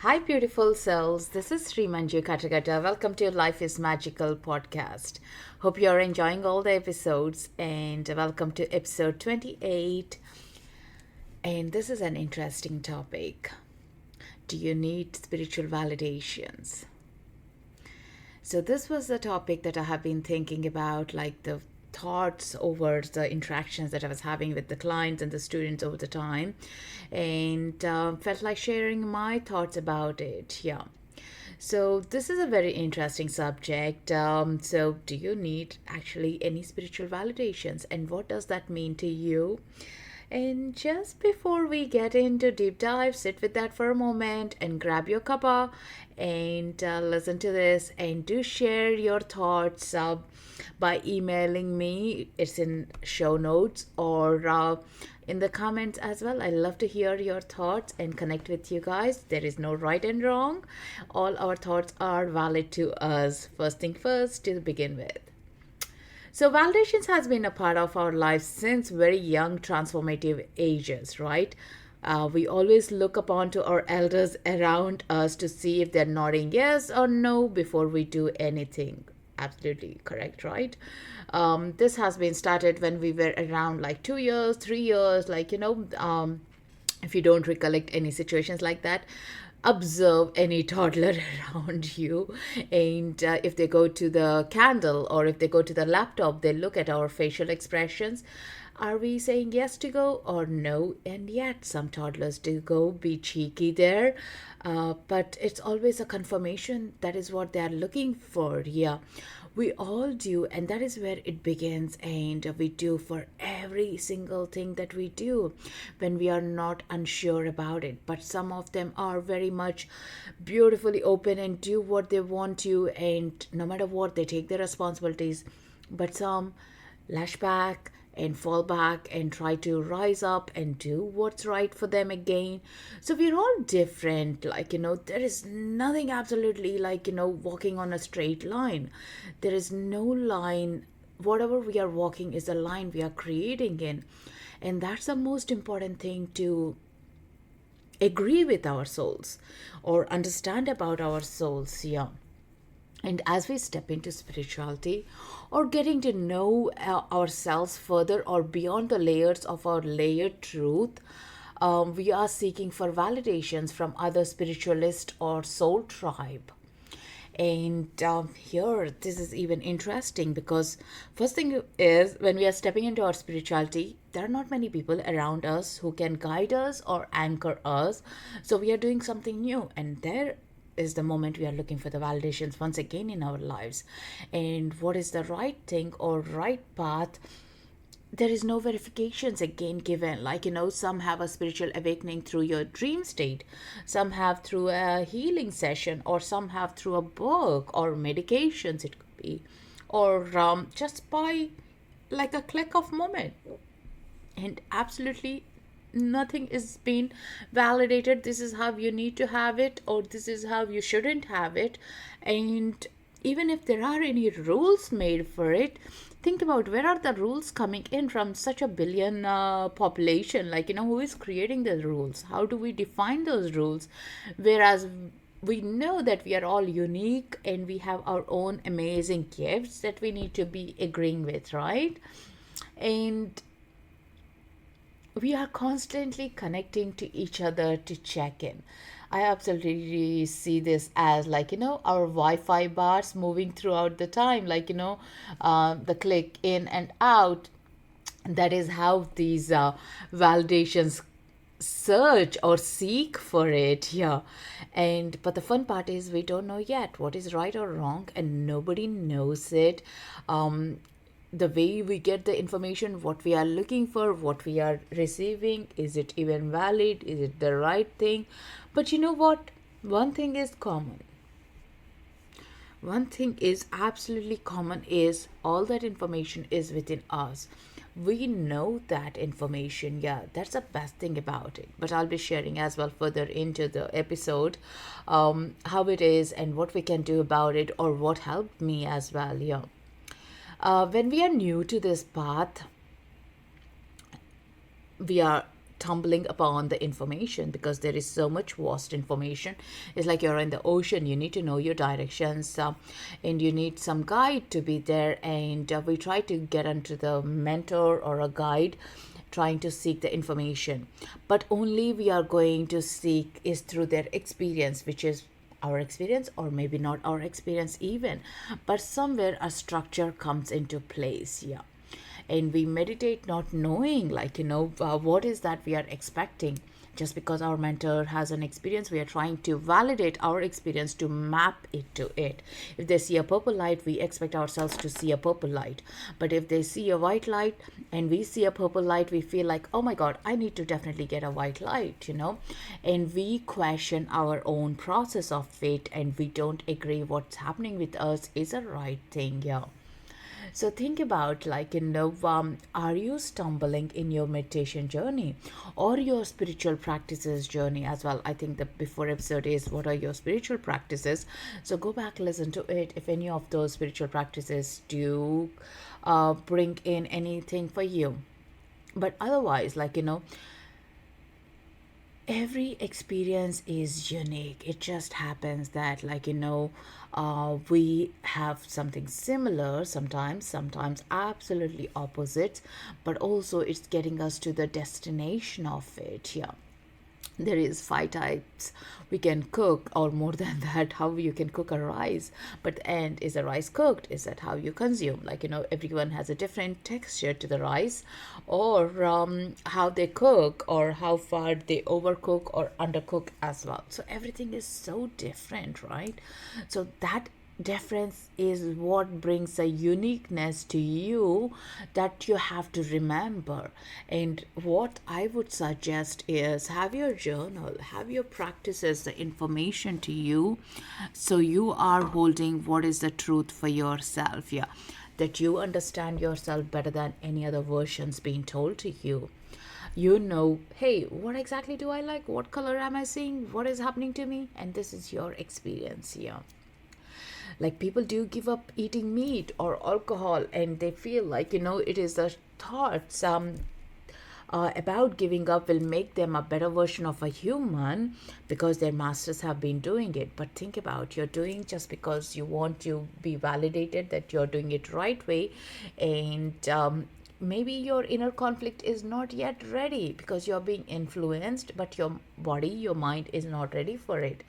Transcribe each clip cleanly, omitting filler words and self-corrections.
Hi, beautiful souls. This is Srimanju Katagata. Welcome to Life is Magical podcast. Hope you're enjoying all the episodes and welcome to episode 28. And this is an interesting topic. Do you need spiritual validations? So, this was the topic that I have been thinking about, like the thoughts over the interactions that I was having with the clients and the students over the time, and felt like sharing my thoughts about it. Yeah. So, this is a very interesting subject. So, do you need actually any spiritual validations, and what does that mean to you? And just before we get into deep dive, sit with that for a moment and grab your cuppa and listen to this. And do share your thoughts by emailing me. It's in show notes or in the comments as well. I love to hear your thoughts and connect with you guys. There is no right and wrong. All our thoughts are valid to us. First thing first to begin with. So, validations has been a part of our lives since very young, transformative ages, right? We always look upon to our elders around us to see if they're nodding yes or no before we do anything. Absolutely correct, right? This has been started when we were around like 2 years, 3 years, if you don't recollect any situations like that, observe any toddler around you, and if they go to the candle or if they go to the laptop, they look at our facial expressions. Are we saying yes to go or no? And yet some toddlers do go be cheeky there, but it's always a confirmation. That is what they are looking for. Yeah, we all do, and that is where it begins. And we do for every single thing that we do when we are not unsure about it. But some of them are very much beautifully open and do what they want to, and no matter what, they take their responsibilities. But some lash back and fall back and try to rise up and do what's right for them again. So we're all different. There is nothing absolutely walking on a straight line. There is no line. Whatever we are walking is a line we are creating in. And that's the most important thing to agree with our souls or understand about our souls. Yeah. And as we step into spirituality or getting to know ourselves further or beyond the layers of our layered truth, we are seeking for validations from other spiritualists or soul tribe. And here, this is even interesting because first thing is when we are stepping into our spirituality, there are not many people around us who can guide us or anchor us. So we are doing something new, and there is the moment we are looking for the validations once again in our lives. And what is the right thing or right path? There is no verifications again given. Some have a spiritual awakening through your dream state, some have through a healing session, or some have through a book or medications, it could be, or just by like a click of moment. And absolutely nothing is being validated. This is how you need to have it, or this is how you shouldn't have it. And even if there are any rules made for it, think about where are the rules coming in from such a billion population. Who is creating the rules? How do we define those rules? Whereas we know that we are all unique and we have our own amazing gifts that we need to be agreeing with, right? And we are constantly connecting to each other to check in. I absolutely see this as our Wi-Fi bars moving throughout the time, the click in and out. That is how these validations search or seek for it. Yeah. And but the fun part is we don't know yet what is right or wrong, and nobody knows it. The way we get the information, what we are looking for, what we are receiving, is it even valid, is it the right thing? But you know what, one thing is common, one thing is absolutely common, is all that information is within us. We know that information. Yeah, that's the best thing about it. But I'll be sharing as well further into the episode how it is and what we can do about it, or what helped me as well. Yeah. When we are new to this path, we are tumbling upon the information, because there is so much vast information. It's like you're in the ocean. You need to know your directions, and you need some guide to be there. And we try to get into the mentor or a guide, trying to seek the information, but only we are going to seek is through their experience, which is our experience, or maybe not our experience even, but somewhere a structure comes into place. Yeah. And we meditate not knowing, like, what is that we are expecting. Just because our mentor has an experience, we are trying to validate our experience to map it to it. If they see a purple light, we expect ourselves to see a purple light. But if they see a white light and we see a purple light, we feel like, oh my God, I need to definitely get a white light, And we question our own process of fate, and we don't agree what's happening with us is a right thing. Yeah. So think about, like, are you stumbling in your meditation journey or your spiritual practices journey as well? I think the before episode is what are your spiritual practices. So go back, listen to it. If any of those spiritual practices do bring in anything for you. But otherwise, every experience is unique. It just happens that, we have something similar sometimes absolutely opposite, but also it's getting us to the destination of it. Yeah. There is 5 types we can cook, or more than that, how you can cook a rice. But the end, is the rice cooked? Is that how you consume? Everyone has a different texture to the rice, or how they cook, or how far they overcook or undercook as well. So everything is so different, right? So that difference is what brings a uniqueness to you that you have to remember. And what I would suggest is have your journal, have your practices, the information to you, so you are holding what is the truth for yourself. Yeah. That you understand yourself better than any other versions being told to you. Hey, what exactly do I like? What color am I seeing? What is happening to me? And this is your experience. Yeah. Like, people do give up eating meat or alcohol, and they feel like, it is the thoughts about giving up will make them a better version of a human because their masters have been doing it. But think about, you're doing just because you want to be validated that you're doing it right way. And maybe your inner conflict is not yet ready because you're being influenced, but your body, your mind is not ready for it.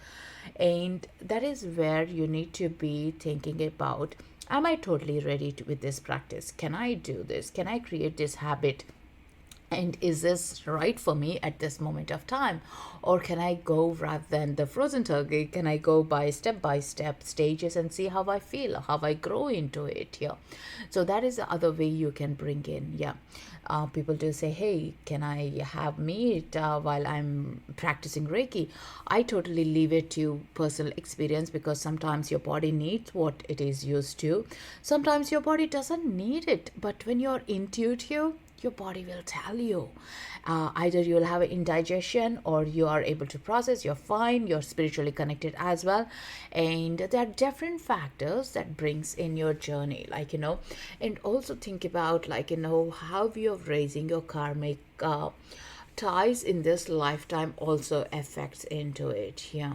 And that is where you need to be thinking about, am I totally ready with this practice? Can I do this? Can I create this habit? And is this right for me at this moment of time? Or can I go, rather than the frozen turkey, can I go by step stages and see how I feel, how I grow into it? Yeah. So that is the other way you can bring in. Yeah. People do say, hey, can I have meat while I'm practicing Reiki? I totally leave it to personal experience, because sometimes your body needs what it is used to. Sometimes your body doesn't need it. But when you're intuitive, your body will tell you. Either you'll have an indigestion, or you are able to process, you're fine, you're spiritually connected as well. And there are different factors that brings in your journey, and also think about, how you're raising your karmic ties in this lifetime also affects into it. Yeah.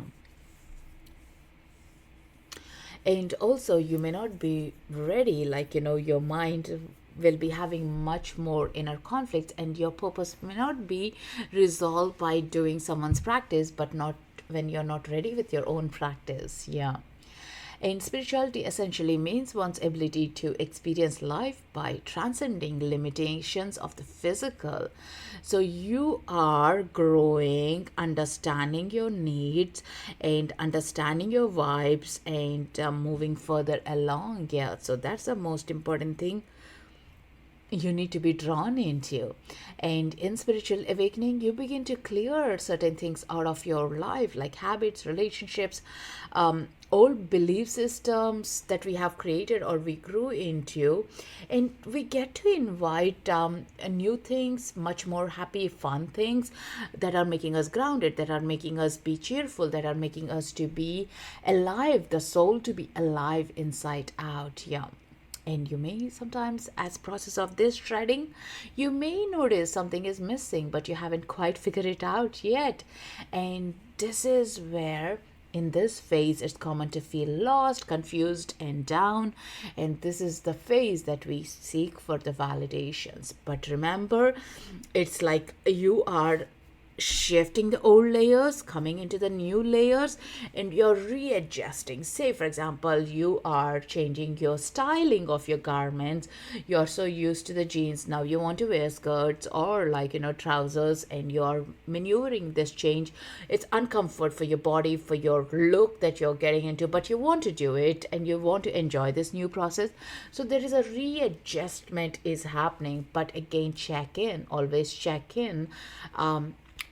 And also, you may not be ready, your mind will be having much more inner conflicts, and your purpose may not be resolved by doing someone's practice, but not when you're not ready with your own practice. Yeah. And spirituality essentially means one's ability to experience life by transcending limitations of the physical. So you are growing, understanding your needs and understanding your vibes, and moving further along. Yeah. So that's the most important thing you need to be drawn into. And in spiritual awakening, you begin to clear certain things out of your life, like habits, relationships, old belief systems that we have created or we grew into. And we get to invite new things, much more happy, fun things that are making us grounded, that are making us be cheerful, that are making us to be alive, the soul to be alive inside out. Yeah. And you may sometimes, as process of this shredding, you may notice something is missing, but you haven't quite figured it out yet. And this is where, in this phase, it's common to feel lost, confused, and down. And this is the phase that we seek for the validations. But remember, it's like you are shifting the old layers, coming into the new layers, and you're readjusting. Say, for example, you are changing your styling of your garments. You're so used to the jeans, now you want to wear skirts or trousers, and you're maneuvering this change. It's uncomfort for your body, for your look that you're getting into, but you want to do it and you want to enjoy this new process. So there is a readjustment is happening. But again, check in, always check in.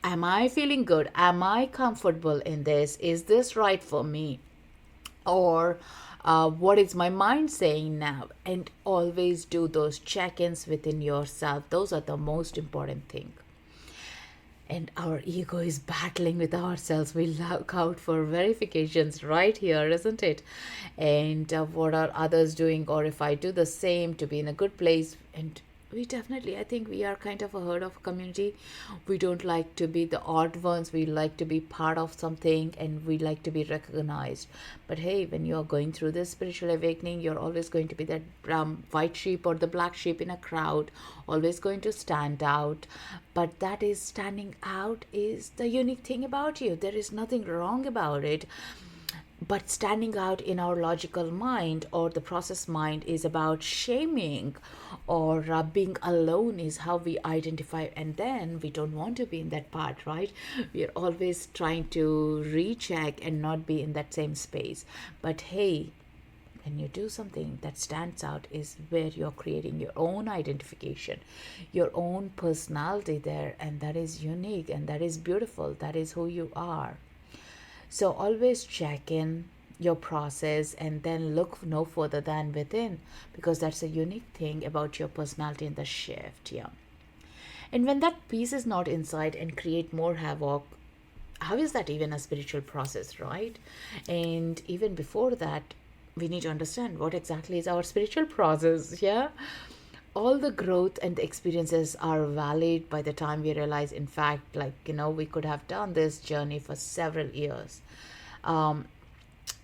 Am I feeling good? Am I comfortable in this? Is this right for me? Or what is my mind saying now? And always do those check ins within yourself. Those are the most important thing. And our ego is battling with ourselves. We look out for verifications right here, isn't it? And what are others doing? Or if I do the same to be in a good place. And we definitely, I think we are kind of a herd of a community. We don't like to be the odd ones. We like to be part of something, and we like to be recognized. But hey, when you're going through this spiritual awakening, you're always going to be that white sheep or the black sheep in a crowd, always going to stand out. But that is, standing out is the unique thing about you. There is nothing wrong about it. But standing out in our logical mind or the process mind is about shaming, or being alone is how we identify. And then we don't want to be in that part, right? We are always trying to recheck and not be in that same space. But hey, when you do something that stands out is where you're creating your own identification, your own personality there. And that is unique and that is beautiful. That is who you are. So always check in your process and then look no further than within, because that's a unique thing about your personality in the shift. Yeah. And when that piece is not inside and create more havoc, how is that even a spiritual process, right? And even before that, we need to understand what exactly is our spiritual process. Yeah. All the growth and the experiences are valid by the time we realize, in fact, we could have done this journey for several years. um,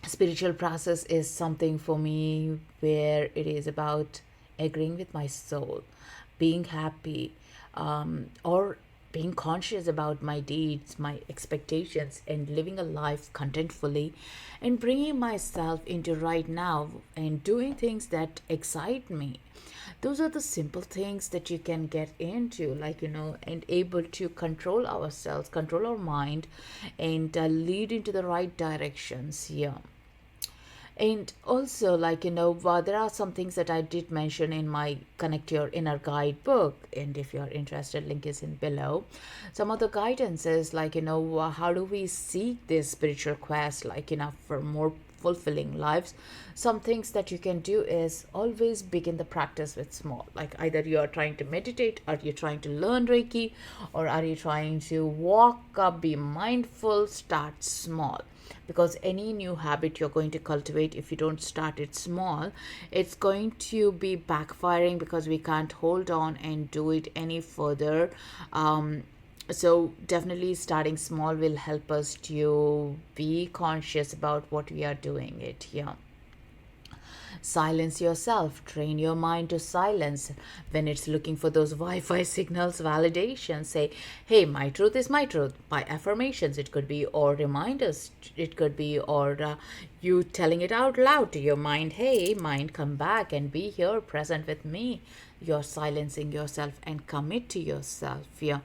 Spiritual process is something for me where it is about agreeing with my soul, being happy, or being conscious about my deeds, my expectations, and living a life contentfully, and bringing myself into right now and doing things that excite me. Those are the simple things that you can get into, and able to control ourselves, control our mind, and lead into the right directions. Yeah. And also, there are some things that I did mention in my Connect Your Inner Guide book. And if you're interested, link is in below. Some of the guidance is how do we seek this spiritual quest, for more fulfilling lives. Some things that you can do is always begin the practice with small. Like either you are trying to meditate, or you're trying to learn Reiki, or are you trying to walk up, be mindful, start small. Because any new habit you're going to cultivate, if you don't start it small, it's going to be backfiring, because we can't hold on and do it any further. So definitely starting small will help us to be conscious about what we are doing it. Yeah. Silence yourself. Train your mind to silence when it's looking for those Wi-Fi signals, validation. Say, hey, my truth is my truth. By affirmations, it could be, or reminders, it could be, or you telling it out loud to your mind. Hey, mind, come back and be here present with me. You're silencing yourself and commit to yourself. Yeah.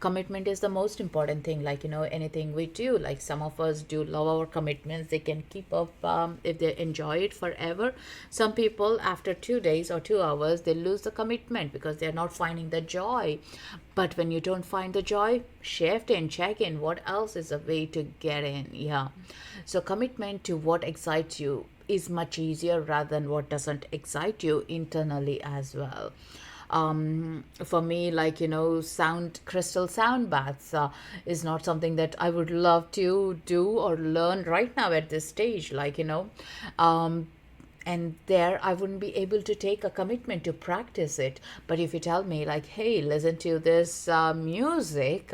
Commitment is the most important thing. Anything we do, some of us do love our commitments. They can keep up if they enjoy it forever. Some people, after 2 days or 2 hours, they lose the commitment because they're not finding the joy. But when you don't find the joy, shift in, check in. What else is a way to get in? Yeah. So commitment to what excites you is much easier rather than what doesn't excite you internally as well. For me, crystal sound baths is not something that I would love to do or learn right now at this stage. Um, and there I wouldn't be able to take a commitment to practice it. But if you tell me like, hey, listen to this music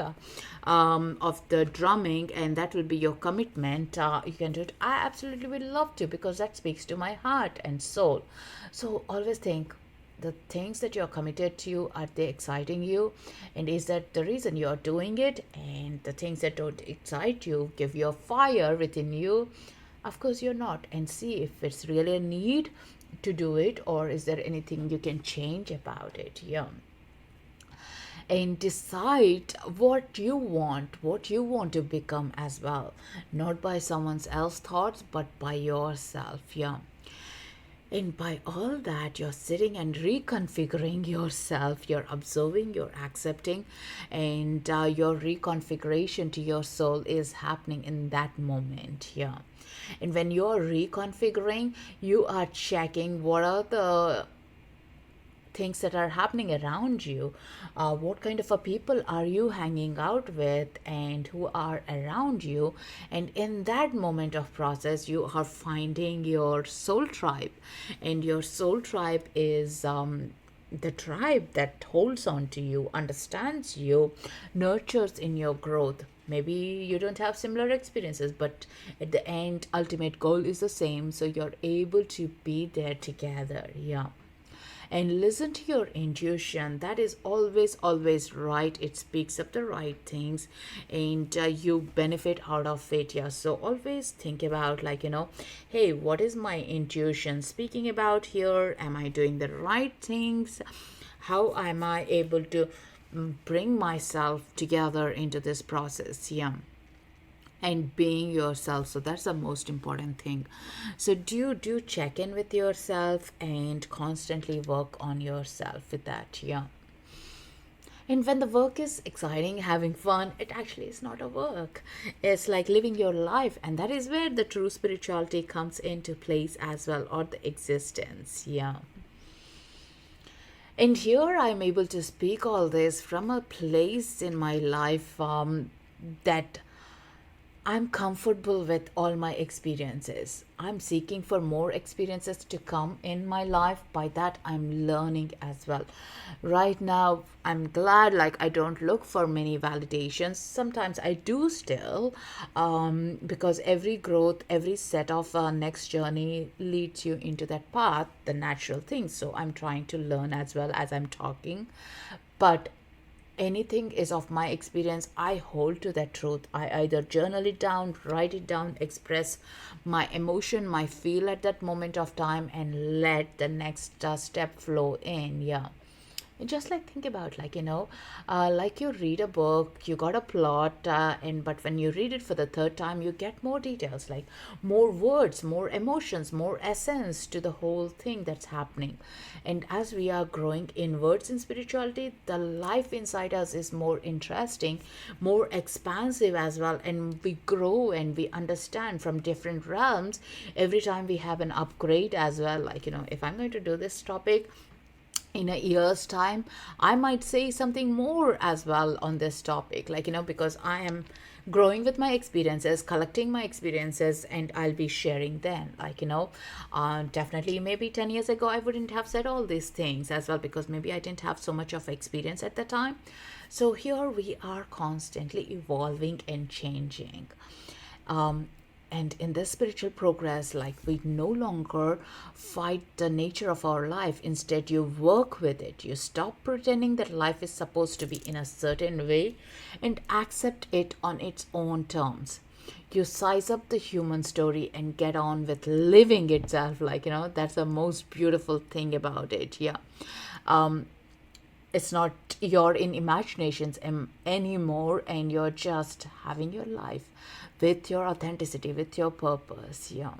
of the drumming, and that will be your commitment, you can do it, I absolutely would love to, because that speaks to my heart and soul. So always think, the things that you're committed to, are they exciting you, and is that the reason you're doing it? And the things that don't excite you, give you a fire within you, of course you're not. And see if it's really a need to do it, or is there anything you can change about it. Yeah. And decide what you want to become as well, not by someone else's thoughts, but by yourself. Yeah. And by all that, you're sitting and reconfiguring yourself, you're observing, you're accepting, and your reconfiguration to your soul is happening in that moment. Yeah. And when you're reconfiguring, you are checking what are the things that are happening around you, what kind of a people are you hanging out with, and who are around you. And in that moment of process, you are finding your soul tribe, and your soul tribe is the tribe that holds on to you, understands you, nurtures in your growth. Maybe you don't have similar experiences, but at the end, ultimate goal is the same, so you're able to be there together. Yeah. And listen to your intuition. That is always right. It speaks up the right things, and you benefit out of it. Yeah. So always think about, like, hey, what is my intuition speaking about here? Am I doing the right things? How am I able to bring myself together into this process? Yeah. And being yourself, so that's the most important thing. So do check in with yourself and constantly work on yourself with that. Yeah. And when the work is exciting, having fun, it actually is not a work. It's like living your life, and that is where the true spirituality comes into place as well, or the existence. Yeah. And here I'm able to speak all this from a place in my life that I'm comfortable with all my experiences. I'm seeking for more experiences to come in my life. By that, I'm learning as well. Right now, I'm glad, like, I don't look for many validations. Sometimes I do still, because every growth, every set of next journey leads you into that path, the natural thing. So I'm trying to learn as well as I'm talking. But anything is of my experience, I hold to that truth. I either journal it down, write it down, express my emotion, my feel at that moment of time, and let the next step flow in. Yeah. And just like, think about, like, like you read a book, you got a plot, and but when you read it for the third time, you get more details, like more words, more emotions, more essence to the whole thing that's happening. And as we are growing inwards in spirituality, the life inside us is more interesting, more expansive as well, and we grow and we understand from different realms every time we have an upgrade as well. Like, if I'm going to do this topic in a year's time, I might say something more as well on this topic, like, because I am growing with my experiences, collecting my experiences, and I'll be sharing them. Like, definitely maybe 10 years ago I wouldn't have said all these things as well, because maybe I didn't have so much of experience at the time. So here we are constantly evolving and changing. And in this spiritual progress, like, we no longer fight the nature of our life. Instead, you work with it. You stop pretending that life is supposed to be in a certain way and accept it on its own terms. You size up the human story and get on with living itself. Like, that's the most beautiful thing about it. Yeah. It's not you're in imaginations anymore, and you're just having your life with your authenticity, with your purpose. Yeah.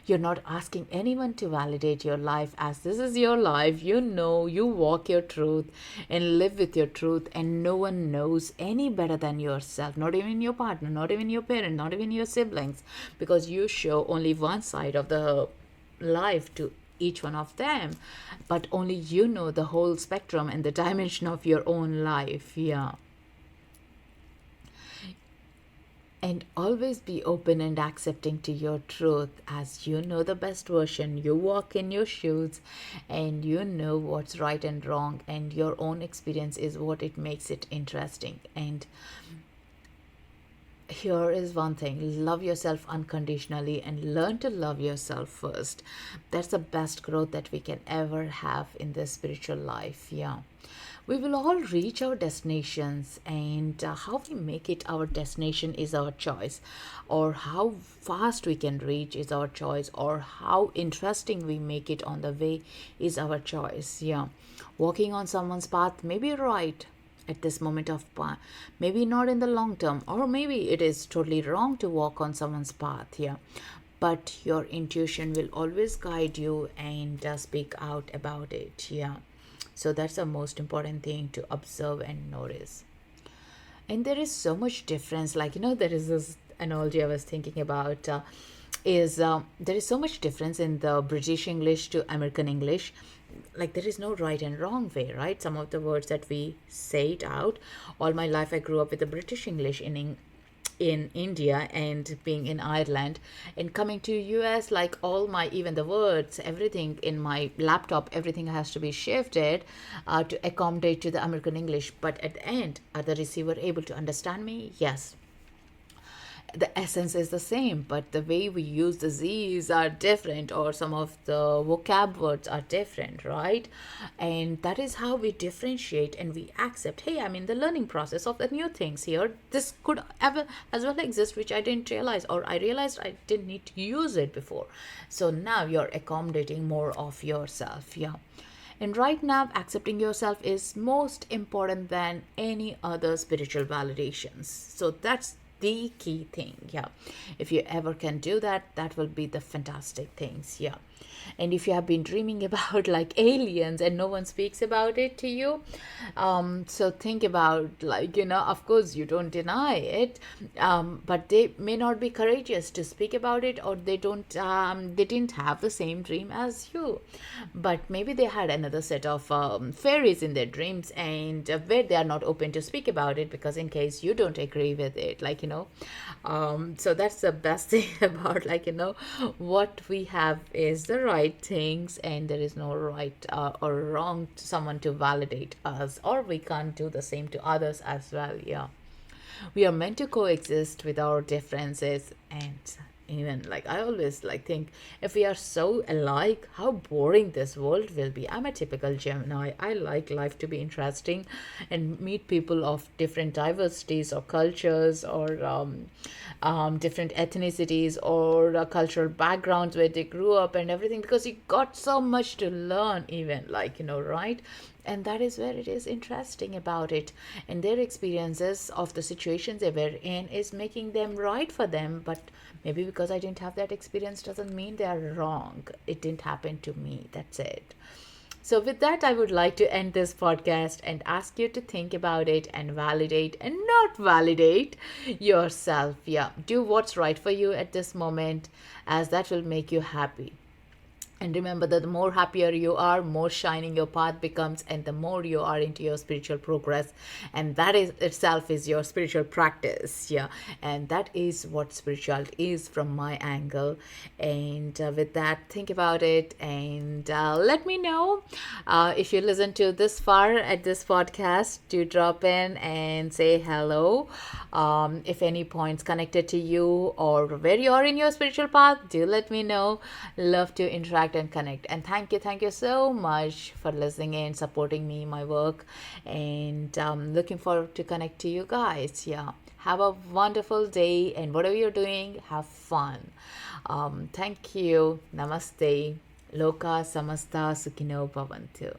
You're not asking anyone to validate your life, as this is your life. You walk your truth and live with your truth, and no one knows any better than yourself, not even your partner, not even your parent, not even your siblings, because you show only one side of the life to each one of them, but only you know the whole spectrum and the dimension of your own life. Yeah. And always be open and accepting to your truth, as you know the best version. You walk in your shoes and you know what's right and wrong, and your own experience is what it makes it interesting. And here is one thing: love yourself unconditionally and learn to love yourself first. That's the best growth that we can ever have in this spiritual life. Yeah, we will all reach our destinations, and how we make it our destination is our choice, or how fast we can reach is our choice, or how interesting we make it on the way is our choice. Yeah, walking on someone's path may be right at this moment of maybe not in the long term, or maybe it is totally wrong to walk on someone's path. Yeah, but your intuition will always guide you and speak out about it. Yeah, so that's the most important thing to observe and notice. And there is so much difference, like, there is this analogy I was thinking about, is there is so much difference in the British English to American English. Like, there is no right and wrong way, right? Some of the words that we say it out. All my life I grew up with the British English in India and being in Ireland, and coming to US, like, all my, even the words, everything in my laptop, everything has to be shifted to accommodate to the American English. But at the end, are the receiver able to understand me? Yes, the essence is the same, but the way we use the Z's are different, or some of the vocab words are different, right? And that is how we differentiate and we accept, hey, I'm in the learning process of the new things here. This could ever as well exist, which I didn't realize, or I realized I didn't need to use it before. So now you're accommodating more of yourself. Yeah. And right now, accepting yourself is most important than any other spiritual validations. So that's the key thing. Yeah, if you ever can do that, that will be the fantastic things. Yeah, and if you have been dreaming about like aliens and no one speaks about it to you, so think about, like, of course you don't deny it, but they may not be courageous to speak about it, or they didn't have the same dream as you, but maybe they had another set of fairies in their dreams, and where they are not open to speak about it, because in case you don't agree with it, like, so that's the best thing about, like, what we have is the right things, and there is no right or wrong to someone to validate us, or we can't do the same to others as well. Yeah, we are meant to coexist with our differences. And even, like, I always like think, if we are so alike, how boring this world will be. I'm a typical Gemini. I like life to be interesting and meet people of different diversities or cultures, or different ethnicities, or cultural backgrounds where they grew up and everything, because you got so much to learn, even, like, right? And that is where it is interesting about it, and their experiences of the situations they were in is making them right for them. But maybe because I didn't have that experience doesn't mean they are wrong. It didn't happen to me, that's it. So with that, I would like to end this podcast and ask you to think about it and validate and not validate yourself. Yeah, do what's right for you at this moment, as that will make you happy. And remember that the more happier you are, more shining your path becomes, and the more you are into your spiritual progress. And that is itself is your spiritual practice. Yeah. And that is what spirituality is from my angle. And with that, think about it, and let me know if you listen to this far at this podcast. Do drop in and say hello. If any points connected to you, or where you are in your spiritual path, do let me know. Love to interact and connect. And thank you so much for listening and supporting me, my work, and looking forward to connect to you guys. Yeah, have a wonderful day, and whatever you're doing, have fun. Thank you. Namaste. Loka samasta sukhino bhavantu.